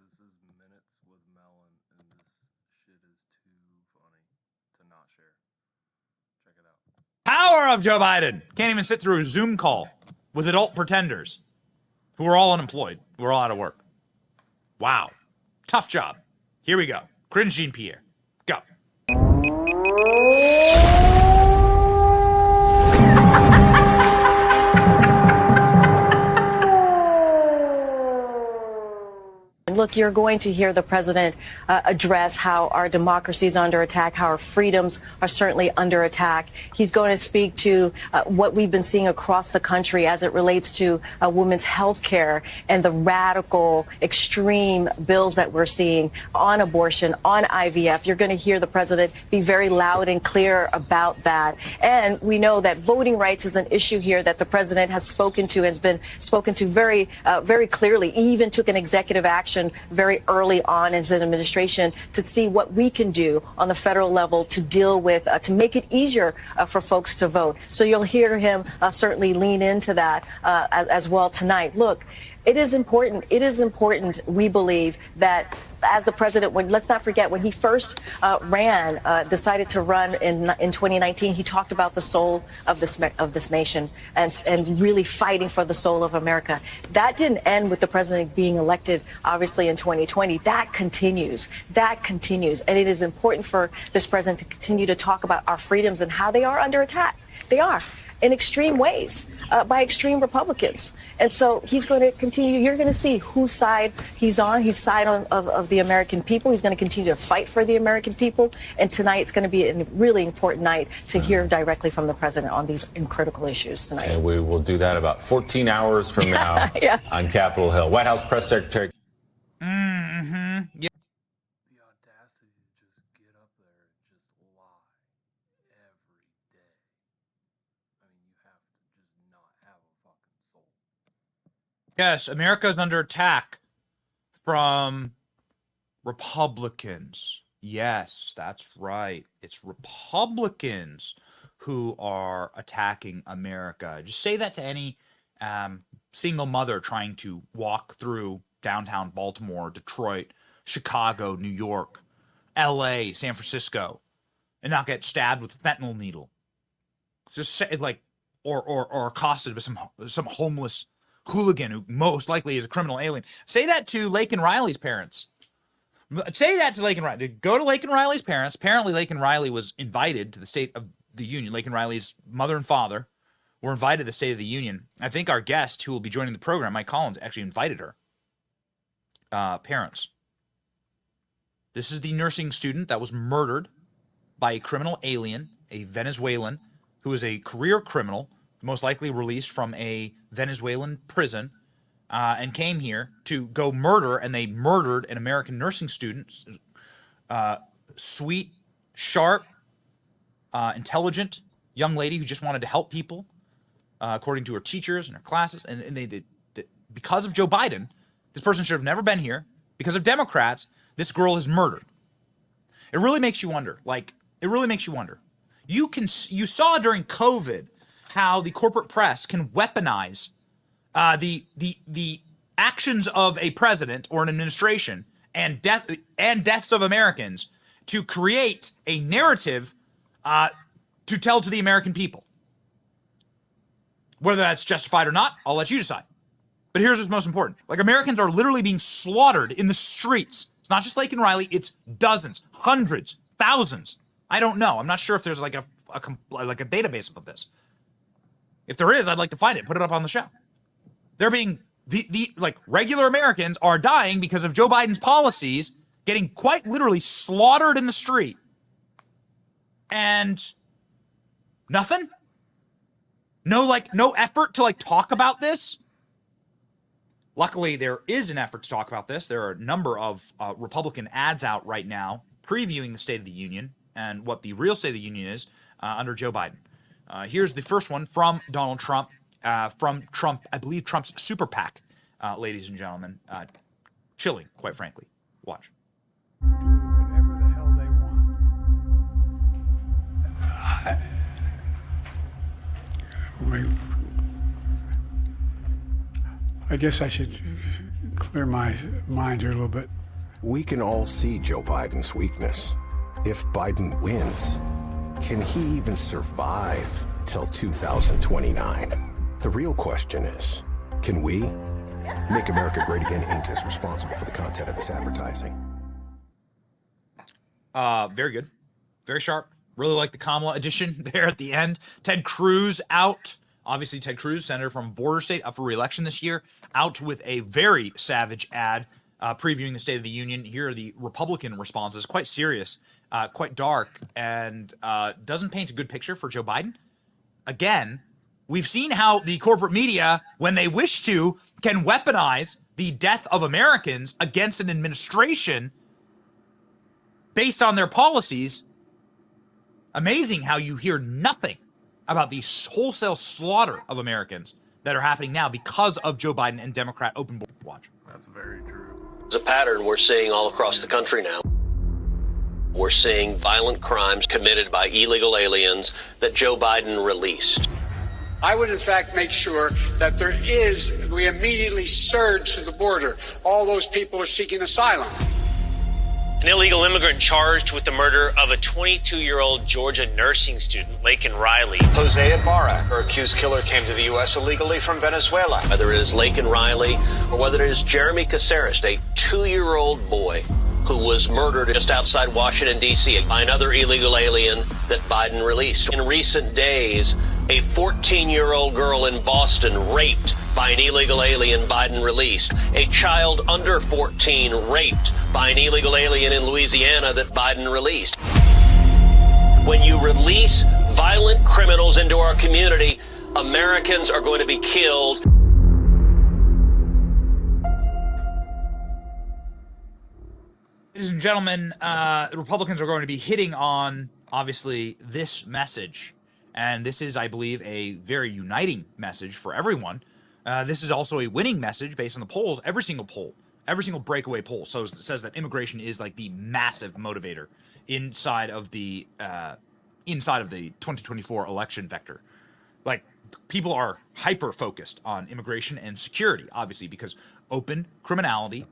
This is Minutes with Melon, and this shit is too funny to not share. Check it out. Power of Joe Biden. Can't even sit through a Zoom call with adult pretenders who are all unemployed, who are all out of work. Wow. Tough job. Here we go. Cringe Jean-Pierre. Go. Look, you're going to hear the president address how our democracy is under attack, how our freedoms are certainly under attack. He's going to speak to what we've been seeing across the country as it relates to women's health care and the radical, extreme bills that we're seeing on abortion, on IVF. You're going to hear the president be very loud and clear about that. And we know that voting rights is an issue here that the president has spoken to, has been spoken to very clearly. He even took an executive action very early on in his administration to see what we can do on the federal level to deal with, to make it easier for folks to vote. So you'll hear him certainly lean into that as well tonight. Look, it is important. It is important, we believe, that as the president, let's not forget, when he first decided to run in 2019, he talked about the soul of this nation and really fighting for the soul of America. That didn't end with the president being elected, obviously, in 2020. That continues. That continues. And it is important for this president to continue to talk about our freedoms and how they are under attack. They are, in extreme ways, by extreme Republicans. And so he's going to continue. You're going to see whose side he's on. He's side of the American people. He's going to continue to fight for the American people. And tonight's going to be a really important night to hear directly from the president on these critical issues tonight. And we will do that about 14 hours from now yes. on Capitol Hill. White House Press Secretary. Yeah. The audacity to just get up there and just lie every day. I mean, you have to just not have a fucking soul. Yes, America is under attack from Republicans. Yes, that's right. It's Republicans who are attacking America. Just say that to any single mother trying to walk through downtown Baltimore, Detroit, Chicago, New York, LA, San Francisco, and not get stabbed with a fentanyl needle. Just say, like, or accosted by some homeless hooligan who most likely is a criminal alien. Say that to Laken Riley's parents. Say that to Laken Riley. Go to Laken Riley's parents. Apparently, Laken Riley was invited to the State of the Union. Laken Riley's mother and father were invited to the State of the Union. I think our guest, who will be joining the program, Mike Collins, actually invited her parents. This is the nursing student that was murdered by a criminal alien, a Venezuelan, who is a career criminal, most likely released from a Venezuelan prison, and came here to go murder, and they murdered an American nursing student, sweet, sharp, intelligent young lady who just wanted to help people, according to her teachers and her classes, and they because of Joe Biden, this person should have never been here. Because of Democrats, this girl is murdered. It really makes you wonder. You saw during COVID how the corporate press can weaponize the actions of a president or an administration and deaths of Americans to create a narrative to tell to the American people. Whether that's justified or not, I'll let you decide. But here's what's most important. Like, Americans are literally being slaughtered in the streets. It's not just Laken Riley. It's dozens, hundreds, thousands. I don't know. I'm not sure if there's like a database of this. If there is, I'd like to find it. Put it up on the show. They're being like regular Americans are dying because of Joe Biden's policies, getting quite literally slaughtered in the street. And nothing? No effort to talk about this? Luckily, there is an effort to talk about this. There are a number of Republican ads out right now previewing the State of the Union and what the real State of the Union is under Joe Biden. Here's the first one from Donald Trump, I believe Trump's super PAC, ladies and gentlemen. Chilling, quite frankly. Watch. Whatever the hell they want. I guess I should clear my mind here a little bit. We can all see Joe Biden's weakness. If Biden wins, can he even survive till 2029? The real question is, can we? Make America Great Again Inc. is responsible for the content of this advertising. Very good. Very sharp. Really like the Kamala edition there at the end. Ted Cruz out. Obviously, Ted Cruz, senator from a border state, up for re-election this year, out with a very savage ad previewing the State of the Union. Here are the Republican responses. Quite serious, quite dark, and doesn't paint a good picture for Joe Biden. Again, we've seen how the corporate media, when they wish to, can weaponize the death of Americans against an administration based on their policies. Amazing how you hear nothing about the wholesale slaughter of Americans that are happening now because of Joe Biden and Democrat open border watch. That's very true. It's a pattern we're seeing all across the country now. We're seeing violent crimes committed by illegal aliens that Joe Biden released. I would, in fact, make sure that we immediately surge to the border. All those people are seeking asylum. An illegal immigrant charged with the murder of a 22-year-old Georgia nursing student, Laken Riley. Jose Ibarra, her accused killer, came to the U.S. illegally from Venezuela. Whether it is Laken Riley or whether it is Jeremy Caceres, a 2-year-old boy who was murdered just outside Washington, D.C. by another illegal alien that Biden released. In recent days, a 14-year-old girl in Boston raped by an illegal alien Biden released. A child under 14 raped by an illegal alien in Louisiana that Biden released. When you release violent criminals into our community, Americans are going to be killed. Ladies and gentlemen, the Republicans are going to be hitting on, obviously, this message. And this is, I believe, a very uniting message for everyone. This is also a winning message based on the polls. Every single breakaway poll says that immigration is like the massive motivator inside of the 2024 election vector. Like, people are hyper focused on immigration and security, obviously, because open criminality